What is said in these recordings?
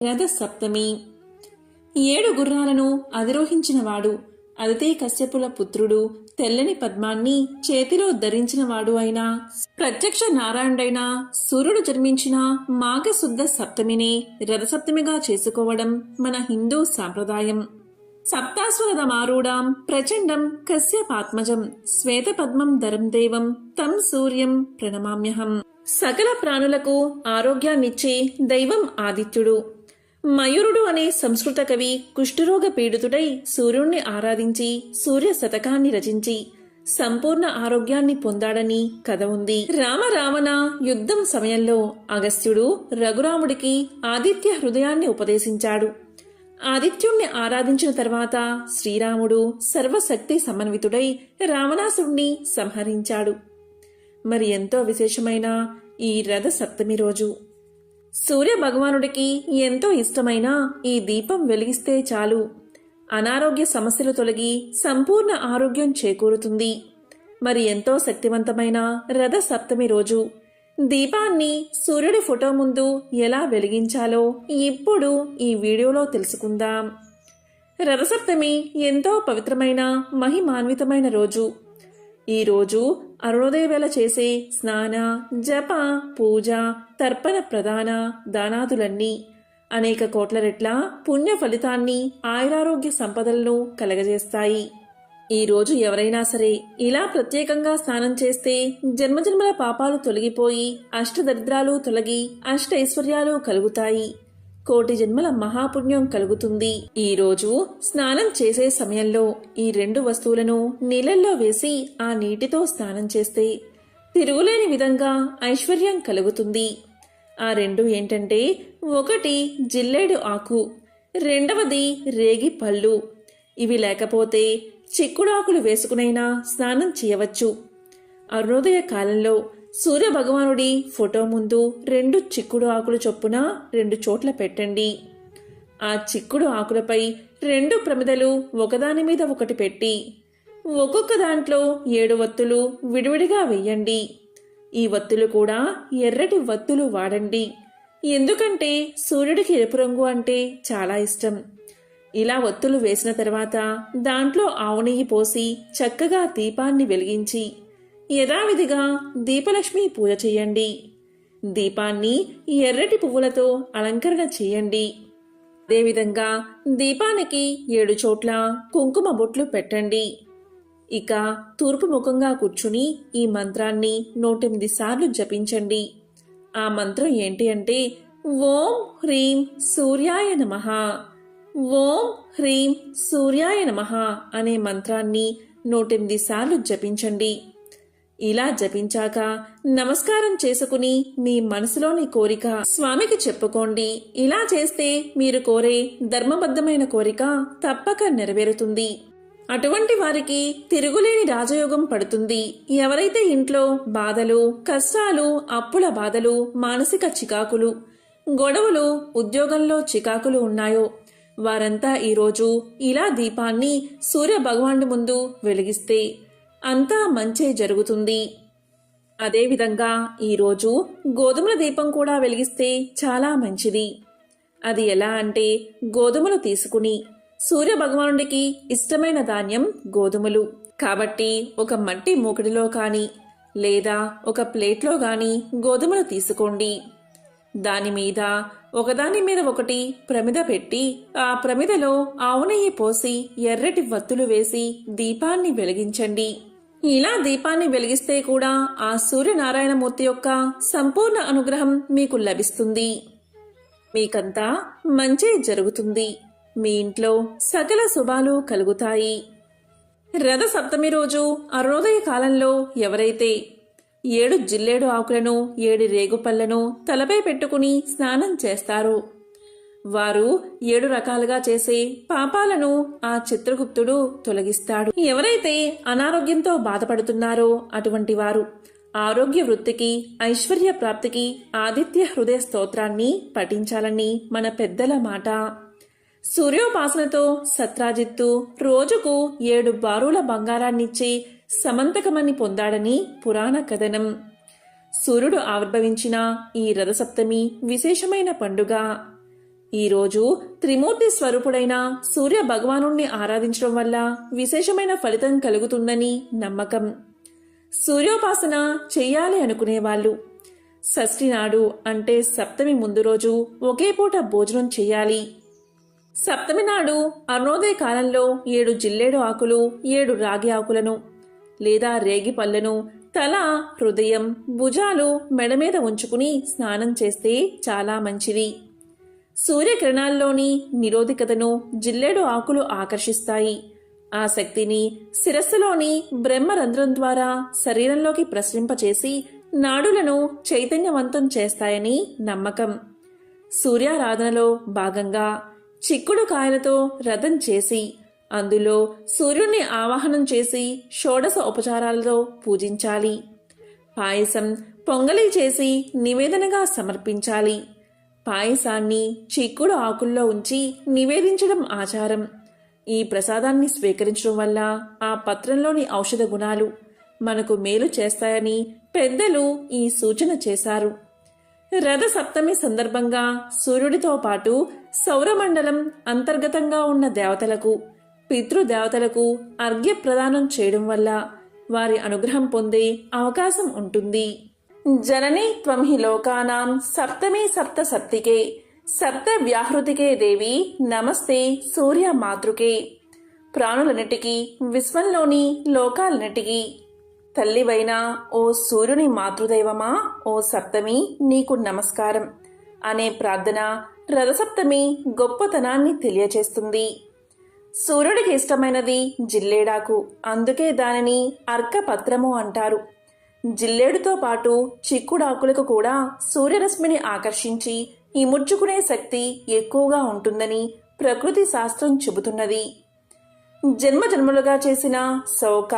రథ సప్తమి. 7 గుర్రాలను అధిరోహించినవాడు, అదితే కశ్యపుల పుత్రుడు, తెల్లని పద్మాన్ని చేతిలో ధరించినవాడు అయిన ప్రత్యక్ష నారాయణుడైన సూర్యుడు జన్మించిన మాఘశుద్ధ సప్తమిని రథసప్తమిగా చేసుకోవడం మన హిందూ సాంప్రదాయం. సప్తాశ్వరథమారూఢాం ప్రచండం కశ్యపాత్మజం శ్వేతపద్మం ధరం దేవం తం సూర్యం ప్రణమామ్యహం. సకల ప్రాణులకు ఆరోగ్యాన్నిచ్చే దైవం ఆదిత్యుడు. మయూరుడు అనే సంస్కృత కవి కుష్ఠరోగ పీడితుడై సూర్యుణ్ణి ఆరాధించి సూర్య శతకాన్ని రచించి సంపూర్ణ ఆరోగ్యాన్ని పొందాడని కథ ఉంది. రావణ యుద్ధం సమయంలో అగస్త్యుడు రఘురాముడికి ఆదిత్య హృదయాన్ని ఉపదేశించాడు. ఆదిత్యుణ్ణి ఆరాధించిన తర్వాత శ్రీరాముడు సర్వశక్తి సమన్వితుడై రావణాసుడిని సంహరించాడు. మరి ఎంతో విశేషమైన ఈ రథ సప్తమి రోజు సూర్య భగవానుడికి ఎంతో ఇష్టమైన ఈ దీపం వెలిగిస్తే చాలు అనారోగ్య సమస్యలు తొలగి సంపూర్ణ ఆరోగ్యం చేకూరుతుంది. మరి ఎంతో శక్తివంతమైన రథ సప్తమి రోజు దీపాన్ని సూర్యుడి ఫోటో ముందు ఎలా వెలిగించాలో ఇప్పుడు ఈ వీడియోలో తెలుసుకుందాం. రథసప్తమి ఎంతో పవిత్రమైన మహిమాన్వితమైన రోజు. ఈ రోజు అరుణోదయ వేళ చేసే స్నాన, జప, పూజ, తర్పణ ప్రదాన దానాదులన్నీ అనేక కోట్ల రెట్ల పుణ్య ఫలితాన్ని, ఆయురారోగ్య సంపదలను కలగజేస్తాయి. ఈ రోజు ఎవరైనా సరే ఇలా ప్రత్యేకంగా స్నానం చేస్తే జన్మజన్మల పాపాలు తొలగిపోయి అష్టదరిద్రాలు తొలగి అష్టైశ్వర్యాలు కలుగుతాయి. కోటి జన్మల మహాపుణ్యం కలుగుతుంది. ఈ రోజు స్నానం చేసే సమయంలో ఈ 2 వస్తువులను నీళ్ళల్లో వేసి ఆ నీటితో స్నానం చేస్తే తిరుగులేని విధంగా ఐశ్వర్యం కలుగుతుంది. ఆ 2 ఏంటంటే, 1 జిల్లేడు ఆకు, 2వది రేగి పళ్ళు. ఇవి లేకపోతే చిక్కుడాకులు వేసుకునైనా స్నానం చేయవచ్చు. అరుణోదయ కాలంలో సూర్య భగవానుడి ఫోటో ముందు 2 చిక్కుడు ఆకులు చొప్పున 2 చోట్ల పెట్టండి. ఆ చిక్కుడు ఆకులపై 2 ప్రమిదలు ఒకదాని మీద ఒకటి పెట్టి ఒక్కొక్క దాంట్లో 7 వత్తులు విడివిడిగా వెయ్యండి. ఈ వత్తులు కూడా ఎర్రటి వత్తులు వాడండి. ఎందుకంటే సూర్యుడికి ఎరుపు రంగు అంటే చాలా ఇష్టం. ఇలా వత్తులు వేసిన తర్వాత దాంట్లో ఆవు నెయ్యి పోసి చక్కగా దీపాన్ని వెలిగించి యథావిధిగా దీపలక్ష్మి పూజ చేయండి. దీపాన్ని ఎర్రటి పువ్వులతో అలంకరణ చేయండి. అదేవిధంగా దీపానికి 7 చోట్ల కుంకుమ బొట్లు పెట్టండి. ఇక తూర్పు ముఖంగా కూర్చుని ఈ మంత్రాన్ని 108 సార్లు జపించండి. ఆ మంత్రం ఏంటి అంటే, ఓం హ్రీం సూర్యాయ నమః, ఓం హ్రీం సూర్యాయ నమః అనే మంత్రాన్ని 108 సార్లు జపించండి. ఇలా జపించాక నమస్కారం చేసుకుని మీ మనసులోని కోరిక స్వామికి చెప్పుకోండి. ఇలా చేస్తే మీరు కోరే ధర్మబద్ధమైన కోరిక తప్పక నెరవేరుతుంది. అటువంటి వారికి తిరుగులేని రాజయోగం పడుతుంది. ఎవరైతే ఇంట్లో బాధలు, కష్టాలు, అప్పుల బాధలు, మానసిక చికాకులు, గొడవలు, ఉద్యోగంలో చికాకులు ఉన్నాయో వారంతా ఈరోజు ఇలా దీపాన్ని సూర్య భగవానుడి ముందు వెలిగిస్తే అంతా మంచే జరుగుతుంది. అదేవిధంగా ఈరోజు గోధుమల దీపం కూడా వెలిగిస్తే చాలా మంచిది. అది ఎలా అంటే, గోధుమలు తీసుకుని సూర్య భగవానుడికి ఇష్టమైన ధాన్యం గోధుమలు కాబట్టి ఒక మట్టి మూకుడిలో కానీ లేదా ఒక ప్లేట్లో గాని గోధుమలు తీసుకోండి. దానిమీద ఒకదాని మీద ఒకటి ప్రమిద పెట్టి ఆ ప్రమిదలో ఆవు నెయ్యి పోసి ఎర్రటి వత్తులు వేసి దీపాన్ని వెలిగించండి. ఇలా దీపాన్ని వెలిగిస్తే కూడా ఆ సూర్యనారాయణమూర్తి యొక్క సంపూర్ణ అనుగ్రహం మీకు లభిస్తుంది. మీకంతా మంచే జరుగుతుంది. మీ ఇంట్లో సకల శుభాలు కలుగుతాయి. రథ సప్తమి రోజు అరుణోదయ కాలంలో ఎవరైతే 7 జిల్లేడు ఆకులను 7 రేగుపళ్లను తలపై పెట్టుకుని స్నానం చేస్తారో వారు 7 రకాలుగా చేసే పాపాలను ఆ చిత్రగుప్తుడు తొలగిస్తాడు. ఎవరైతే అనారోగ్యంతో బాధపడుతున్నారో అటువంటి వారు ఆరోగ్య వృద్ధికి, ఐశ్వర్య ప్రాప్తికి ఆదిత్య హృదయ స్తోత్రాన్ని పఠించాలని మన పెద్దల మాట. సూర్యోపాసనతో సత్రాజిత్తు రోజుకు 7 బారుల బంగారాన్నిచ్చే సమంతకమని పొందాడని పురాణ కథనం. సూర్యుడు ఆవిర్భవించిన ఈ రథసప్తమి విశేషమైన పండుగ. ఈరోజు త్రిమూర్తి స్వరూపుడైన సూర్య భగవానుణ్ణి ఆరాధించడం వల్ల విశేషమైన ఫలితం కలుగుతుందని నమ్మకం. సూర్యోపాసన చెయ్యాలి అనుకునేవాళ్ళు షష్ఠి నాడు అంటే సప్తమి ముందు రోజు ఒకే పూట భోజనం చెయ్యాలి. సప్తమి నాడు అరుణోదయ కాలంలో 7 జిల్లేడు ఆకులు, 7 రాగి ఆకులను లేదా రేగి పళ్ళను తల, హృదయం, భుజాలు, మెడ మీద ఉంచుకుని స్నానం చేస్తే చాలా మంచిది. సూర్యకిరణాల్లోని నిరోధికతను జిల్లేడు ఆకులు ఆకర్షిస్తాయి. ఆ శక్తిని శిరస్సులోని బ్రహ్మరంధ్రం ద్వారా శరీరంలోకి ప్రసరింపచేసి నాడులను చైతన్యవంతం చేస్తాయని నమ్మకం. సూర్యారాధనలో భాగంగా చిక్కుడు కాయలతో రథం చేసి అందులో సూర్యుణ్ణి ఆవాహనం చేసి షోడశ ఉపచారాలతో పూజించాలి. పాయసం, పొంగలి చేసి నివేదనగా సమర్పించాలి. పాయసాన్ని చిక్కుడు ఆకుల్లో ఉంచి నివేదించడం ఆచారం. ఈ ప్రసాదాన్ని స్వీకరించడం వల్ల ఆ పత్రంలోని ఔషధ గుణాలు మనకు మేలు చేస్తాయని పెద్దలు ఈ సూచన చేశారు. రథ సప్తమి సందర్భంగా సూర్యుడితో పాటు సౌరమండలం అంతర్గతంగా ఉన్న దేవతలకు, పితృదేవతలకు అర్ఘ్య ప్రదానం చేయడం వల్ల వారి అనుగ్రహం పొందే అవకాశం ఉంటుంది. జననీ త్వం హి లోకానాం సప్తమి సప్త సప్తికే సప్త వ్యాహృతికే దేవి నమస్తే సూర్య మాతృకే. ప్రాణులన్నిటికీ, విశ్వంలోని లోకాలన్నిటికీ తల్లివైన ఓ సూర్యుని మాతృదైవమా, ఓ సప్తమి నీకు నమస్కారం అనే ప్రార్థన రథసప్తమి గొప్పతనాన్ని తెలియచేస్తుంది. సూర్యుడికి ఇష్టమైనది జిల్లేడాకు, అందుకే దానిని అర్కపత్రము అంటారు. జిల్లేడుతో పాటు చిక్కుడాకులకు కూడా సూర్యరశ్మిని ఆకర్షించి ఇముడ్చుకునే శక్తి ఎక్కువగా ఉంటుందని ప్రకృతి శాస్త్రం చెబుతున్నది. జన్మజన్మలుగా చేసిన శోక,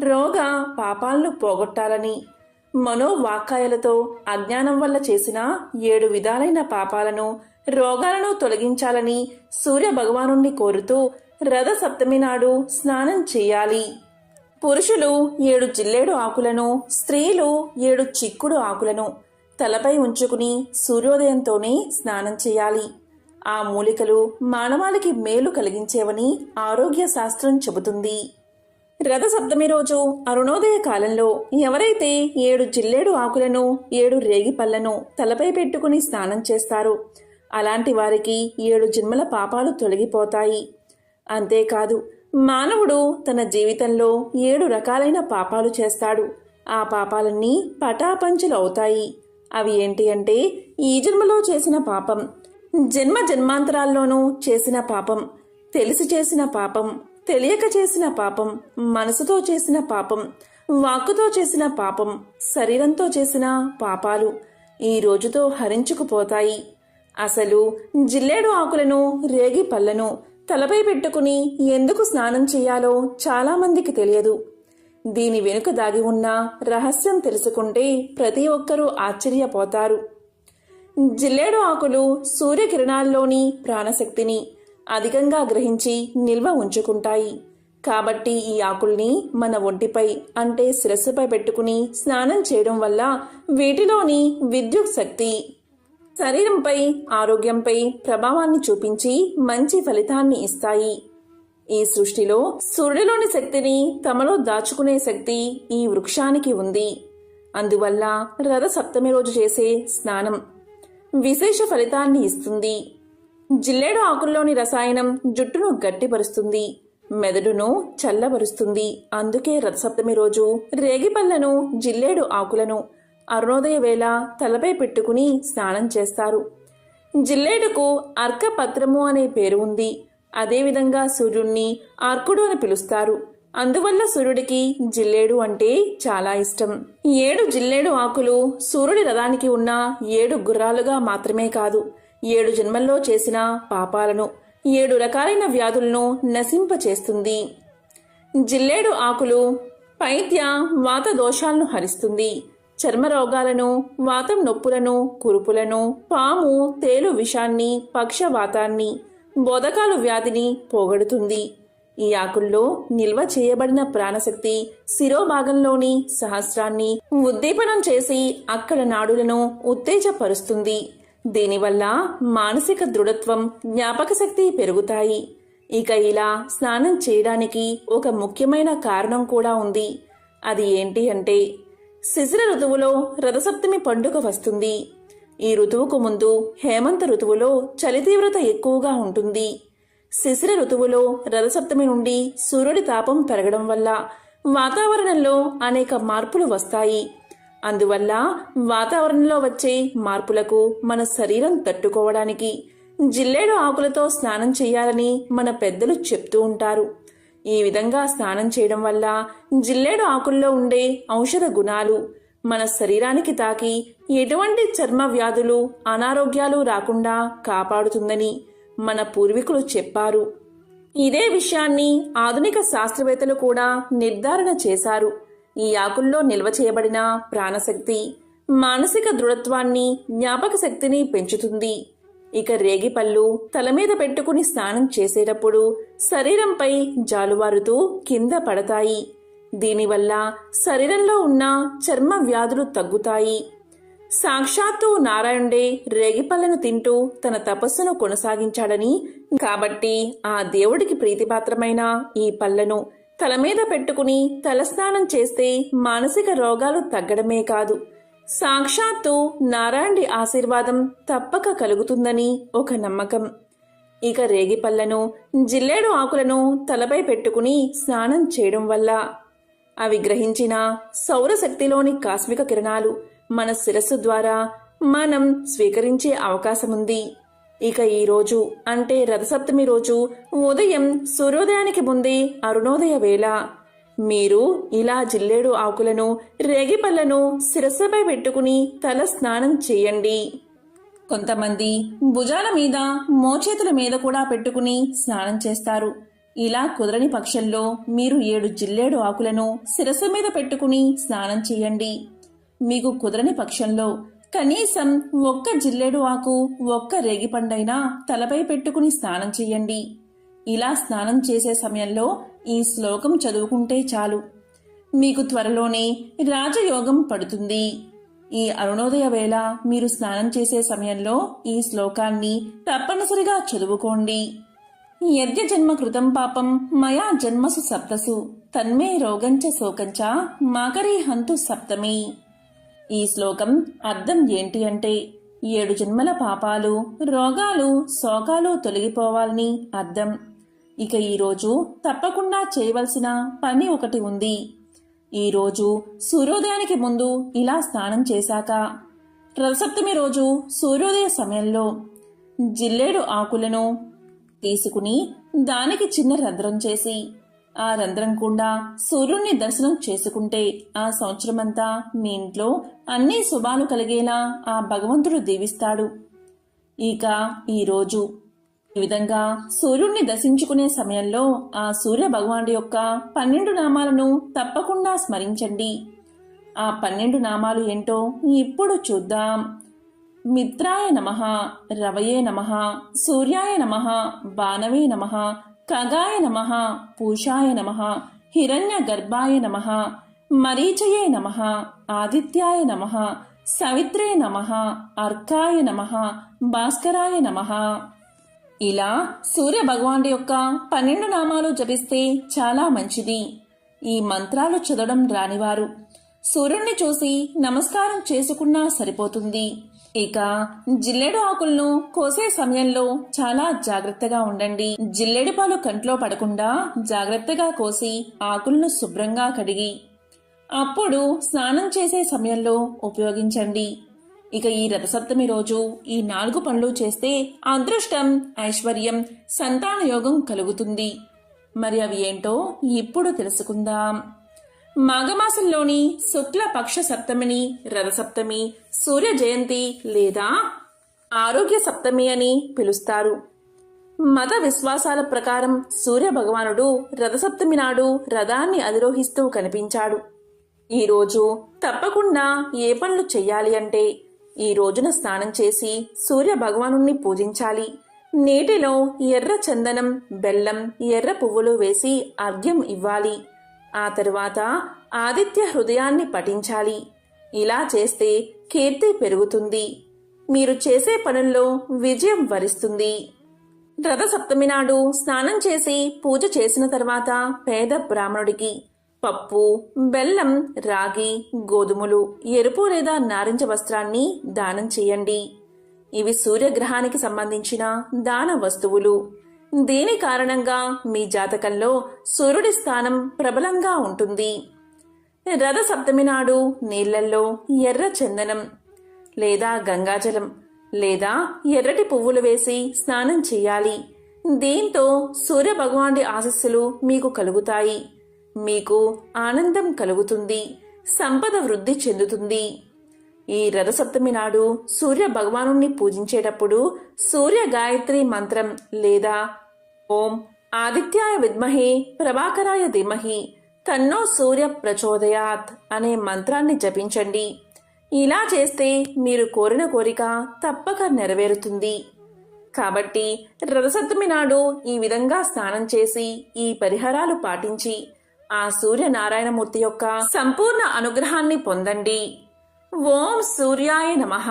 రోగ, పాపాలను పోగొట్టాలని, మనోవాక్కాయాలతో అజ్ఞానం వల్ల చేసిన 7 విధాలైన పాపాలను, రోగాలను తొలగించాలని సూర్య భగవానుణ్ణి కోరుతూ రథ సప్తమి నాడు స్నానం చేయాలి. పురుషులు 7 జిల్లేడు ఆకులను, స్త్రీలు 7 చిక్కుడు ఆకులను తలపై ఉంచుకుని సూర్యోదయంతోనే స్నానం చేయాలి. ఆ మూలికలు మానవాళికి మేలు కలిగించేవని ఆరోగ్య శాస్త్రం చెబుతుంది. రథ సప్తమి రోజు అరుణోదయ కాలంలో ఎవరైతే 7 జిల్లేడు ఆకులను, 7 రేగి పళ్లను తలపై పెట్టుకుని స్నానం చేస్తారో అలాంటి వారికి 7 జన్మల పాపాలు తొలగిపోతాయి. అంతేకాదు, మానవుడు తన జీవితంలో 7 రకాలైన పాపాలు చేస్తాడు. ఆ పాపాలన్నీ పటాపంచలు అవుతాయి. అవి ఏంటి అంటే, ఈ జన్మలో చేసిన పాపం, జన్మ జన్మాంతరాల్లోనూ చేసిన పాపం, తెలిసి చేసిన పాపం, తెలియక చేసిన పాపం, మనసుతో చేసిన పాపం, వాక్కుతో చేసిన పాపం, శరీరంతో చేసిన పాపాలు ఈ రోజుతో హరించుకుపోతాయి. అసలు జిల్లేడు ఆకులను, రేగి పళ్లను తలపై పెట్టుకుని ఎందుకు స్నానం చేయాలో చాలా మందికి తెలియదు. దీని వెనుక దాగి ఉన్న రహస్యం తెలుసుకుంటే ప్రతి ఒక్కరూ ఆశ్చర్యపోతారు. జిల్లేడు ఆకులు సూర్యకిరణాల్లోని ప్రాణశక్తిని అధికంగా గ్రహించి నిల్వ ఉంచుకుంటాయి. కాబట్టి ఈ ఆకుల్ని మన ఒంటిపై అంటే శిరస్సుపై పెట్టుకుని స్నానం చేయడం వల్ల వీటిలోని విద్యుత్ శక్తి శరీరంపై, ఆరోగ్యంపై ప్రభావాన్ని చూపించి మంచి ఫలితాన్ని ఇస్తాయి. ఈ సృష్టిలో సూర్యుడిలోని శక్తిని తమలో దాచుకునే శక్తి ఈ వృక్షానికి ఉంది. అందువల్ల రథ సప్తమి రోజు చేసే స్నానం విశేష ఫలితాన్ని ఇస్తుంది. జిల్లేడు ఆకుల్లోని రసాయనం జుట్టును గట్టిపరుస్తుంది, మెదడును చల్లబరుస్తుంది. అందుకే రథ సప్తమి రోజు రేగిపళ్లను, జిల్లేడు ఆకులను అరుణోదయ వేళ తలపై పెట్టుకుని స్నానం చేస్తారు. జిల్లేడుకు అర్కపత్రము అనే పేరు ఉంది. అదేవిధంగా సూర్యుణ్ణి అర్కుడు అని పిలుస్తారు. అందువల్ల సూర్యుడికి జిల్లేడు అంటే చాలా ఇష్టం. 7 జిల్లేడు ఆకులు సూర్యుడి రథానికి ఉన్న 7 గుర్రాలుగా మాత్రమే కాదు, 7 జన్మల్లో చేసిన పాపాలను, 7 రకాలైన వ్యాధులను నశింపచేస్తుంది. జిల్లేడు ఆకులు పైత్య, వాత దోషాలను హరిస్తుంది. చర్మ రోగాలను, వాతం నొప్పులను, కురుపులను, పాము, తేలు విషాన్ని, పక్షవాతాన్ని, బోధకాలు వ్యాధిని పోగొడుతుంది. ఈ ఆకుల్లో నిల్వ చేయబడిన ప్రాణశక్తి శిరోభాగంలోని సహస్రాన్ని ఉద్దీపనం చేసి అక్కడ నాడులను ఉత్తేజపరుస్తుంది. దీనివల్ల మానసిక దృఢత్వం, జ్ఞాపక శక్తి పెరుగుతాయి. ఇక ఇలా స్నానం చేయడానికి ఒక ముఖ్యమైన కారణం కూడా ఉంది. అది ఏంటి అంటే, శిశిర ఋతువులో రథసప్తమి పండుగ వస్తుంది. ఈ ఋతువుకు ముందు హేమంత ఋతువులో చలి తీవ్రత ఎక్కువగా ఉంటుంది. శిశిర ఋతువులో రథసప్తమి నుండి సూర్యుడి తాపం పెరగడం వల్ల వాతావరణంలో అనేక మార్పులు వస్తాయి. అందువల్ల వాతావరణంలో వచ్చే మార్పులకు మన శరీరం తట్టుకోవడానికి జిల్లేడు ఆకులతో స్నానం చేయాలని మన పెద్దలు చెప్తూ ఉంటారు. ఈ విధంగా స్నానం చేయడం వల్ల జిల్లేడు ఆకుల్లో ఉండే ఔషధ గుణాలు మన శరీరానికి తాకి ఎటువంటి చర్మ వ్యాధులు, అనారోగ్యాలు రాకుండా కాపాడుతుందని మన పూర్వీకులు చెప్పారు. ఇదే విషయాన్ని ఆధునిక శాస్త్రవేత్తలు కూడా నిర్ధారణ చేశారు. ఈ ఆకుల్లో నిల్వ చేయబడిన ప్రాణశక్తి మానసిక దృఢత్వాన్ని, జ్ఞాపక శక్తిని పెంచుతుంది. ఇక రేగిపళ్ళు తల మీద పెట్టుకుని స్నానం చేసేటప్పుడు శరీరంపై జాలువారుతూ కింద పడతాయి. దీనివల్ల శరీరంలో ఉన్న చర్మ వ్యాధులు తగ్గుతాయి. సాక్షాత్తు నారాయణుడే రేగిపళ్ళను తింటూ తన తపస్సును కొనసాగించాడని, కాబట్టి ఆ దేవుడికి ప్రీతిపాత్రమైన ఈ పళ్ళను తల మీద పెట్టుకుని తలస్నానం చేస్తే మానసిక రోగాలు తగ్గడమే కాదు, సాక్షాత్తు నారాయణుడి ఆశీర్వాదం తప్పక కలుగుతుందని ఒక నమ్మకం. ఇక రేగిపళ్ళను, జిల్లేడు ఆకులను తలపై పెట్టుకుని స్నానం చేయడం వల్ల అవి గ్రహించిన సౌరశక్తిలోని కాస్మిక కిరణాలు మన శిరస్సు ద్వారా మనం స్వీకరించే అవకాశముంది. ఇక ఈ రోజు అంటే రథసప్తమి రోజు ఉదయం సూర్యోదయానికి ముందే అరుణోదయ వేళ మీరు ఇలా జిల్లేడు ఆకులను, రేగిపళ్ళను శిరస్సుపై పెట్టుకుని తల స్నానం చేయండి. కొంతమంది భుజాల మీద, మోచేతుల మీద కూడా పెట్టుకుని స్నానం చేస్తారు. ఇలా కుదరని పక్షంలో మీరు 7 జిల్లేడు ఆకులను శిరస్సు మీద పెట్టుకుని స్నానం చేయండి. మీకు కుదరని పక్షంలో కనీసం 1 జిల్లేడు ఆకు, 1 రేగిపండైనా తలపై పెట్టుకుని స్నానం చేయండి. ఇలా స్నానం చేసే సమయంలో ఈ శ్లోకం చదువుకుంటే చాలు, మీకు త్వరలోనే రాజయోగం పడుతుంది. ఈ అరుణోదయ వేళ మీరు స్నానం చేసే సమయంలో ఈ శ్లోకాన్ని తప్పనిసరిగా చదువుకోండి. యద్య జన్మ కృతం పాపం మయా జన్మసు సప్తసు తన్మే రోగంచ శోకంచ మాకరీ హంతు సప్తమి. ఈ శ్లోకం అర్థం ఏంటి అంటే, 7 జన్మల పాపాలు, రోగాలు, శోకాలు తొలగిపోవాలని అర్థం. ఇక ఈరోజు తప్పకుండా చేయవలసిన పని ఒకటి ఉంది. ఈరోజు సూర్యోదయానికి ముందు ఇలా స్నానం చేశాక రథసప్తమి రోజు సూర్యోదయ సమయంలో జిల్లేడు ఆకులను తీసుకుని దానికి చిన్న రంధ్రం చేసి ఆ రంధ్రం గుండా సూర్యుడిని దర్శనం చేసుకుంటే ఆ సంవత్సరమంతా మీ ఇంట్లో అన్ని శుభాలు కలిగేలా ఆ భగవంతుడు దీవిస్తాడు. ఇక ఈరోజు ఈ విధంగా సూర్యుడిని దర్శించుకునే సమయంలో ఆ సూర్య భగవానుడి యొక్క 12 నామాలను తప్పకుండా స్మరించండి. ఆ 12 నామాలు ఏంటో ఇప్పుడు చూద్దాం. మిత్రాయ నమః, రవయే నమః, సూర్యాయ నమః, బాణవే నమః, ఖగాయ నమః, పూషాయ నమః, హిరణ్య గర్భాయ నమః, మరీచయే నమః, ఆదిత్యాయ నమః, సవిత్రే నమః, అర్కాయ నమః, భాస్కరాయ నమః. ఇలా సూర్య భగవానుడి యొక్క 12 నామాలు జపిస్తే చాలా మంచిది. ఈ మంత్రాలు చదవడం రానివారు సూర్యుడిని చూసి నమస్కారం చేసుకున్నా సరిపోతుంది. ఇక జిల్లేడు ఆకులను కోసే సమయంలో చాలా జాగ్రత్తగా ఉండండి. జిల్లేడు పాలు కంట్లో పడకుండా జాగ్రత్తగా కోసి ఆకులను శుభ్రంగా కడిగి అప్పుడు స్నానం చేసే సమయంలో ఉపయోగించండి. ఇక ఈ రథసప్తమి రోజు ఈ 4 పనులు చేస్తే అదృష్టం, ఐశ్వర్యం, సంతాన యోగం కలుగుతుంది. మరి అవి ఏంటో ఇప్పుడు తెలుసుకుందాం. మాఘమాసంలోని శుక్ల పక్ష సప్తమిని రథసప్తమి, సూర్య జయంతి లేదా ఆరోగ్య సప్తమి అని పిలుస్తారు. మత విశ్వాసాల ప్రకారం సూర్య భగవానుడు రథసప్తమి నాడు రథాన్ని అధిరోహిస్తూ కనిపించాడు. ఈరోజు తప్పకుండా ఏ పనులు చెయ్యాలి అంటే, ఈ రోజున స్నానం చేసి సూర్య భగవానుణ్ణి పూజించాలి. నీటిలో ఎర్ర చందనం, బెల్లం, ఎర్ర పువ్వులు వేసి అర్ఘ్యం ఇవ్వాలి. ఆ తరువాత ఆదిత్య హృదయాన్ని పఠించాలి. ఇలా చేస్తే కీర్తి పెరుగుతుంది. మీరు చేసే పనుల్లో విజయం వరిస్తుంది. రథసప్తమి నాడు స్నానం చేసి పూజ చేసిన తర్వాత పేద బ్రాహ్మణుడికి పప్పు, బెల్లం, రాగి, గోధుమలు, ఎరుపు లేదా నారింజ వస్త్రాన్ని దానం చేయండి. ఇవి సూర్యగ్రహానికి సంబంధించిన దాన వస్తువులు. దీని కారణంగా మీ జాతకంలో సూర్యుడి స్థానం ప్రబలంగా ఉంటుంది. రథసప్తమి నాడు నీళ్లల్లో ఎర్ర చందనం లేదా గంగాజలం లేదా ఎర్రటి పువ్వులు వేసి స్నానం చేయాలి. దీంతో సూర్య భగవానుడి ఆశీస్సులు మీకు కలుగుతాయి. మీకు ఆనందం కలుగుతుంది, సంపద వృద్ధి చెందుతుంది. ఈ రథసప్తమి నాడు సూర్య భగవానుణ్ణి పూజించేటప్పుడు సూర్య గాయత్రి మంత్రం లేదా ఓం ఆదిత్యాయ విద్మహే ప్రభాకరాయ ధీమహి తన్నో సూర్య ప్రచోదయాత్ అనే మంత్రాన్ని జపించండి. ఇలా చేస్తే మీరు కోరిన కోరిక తప్పక నెరవేరుతుంది. కాబట్టి రథసప్తమి నాడు ఈ విధంగా స్నానం చేసి ఈ పరిహారాలు పాటించి ఆ సూర్యనారాయణమూర్తి యొక్క సంపూర్ణ అనుగ్రహాన్ని పొందండి. ఓం సూర్యాయ నమః.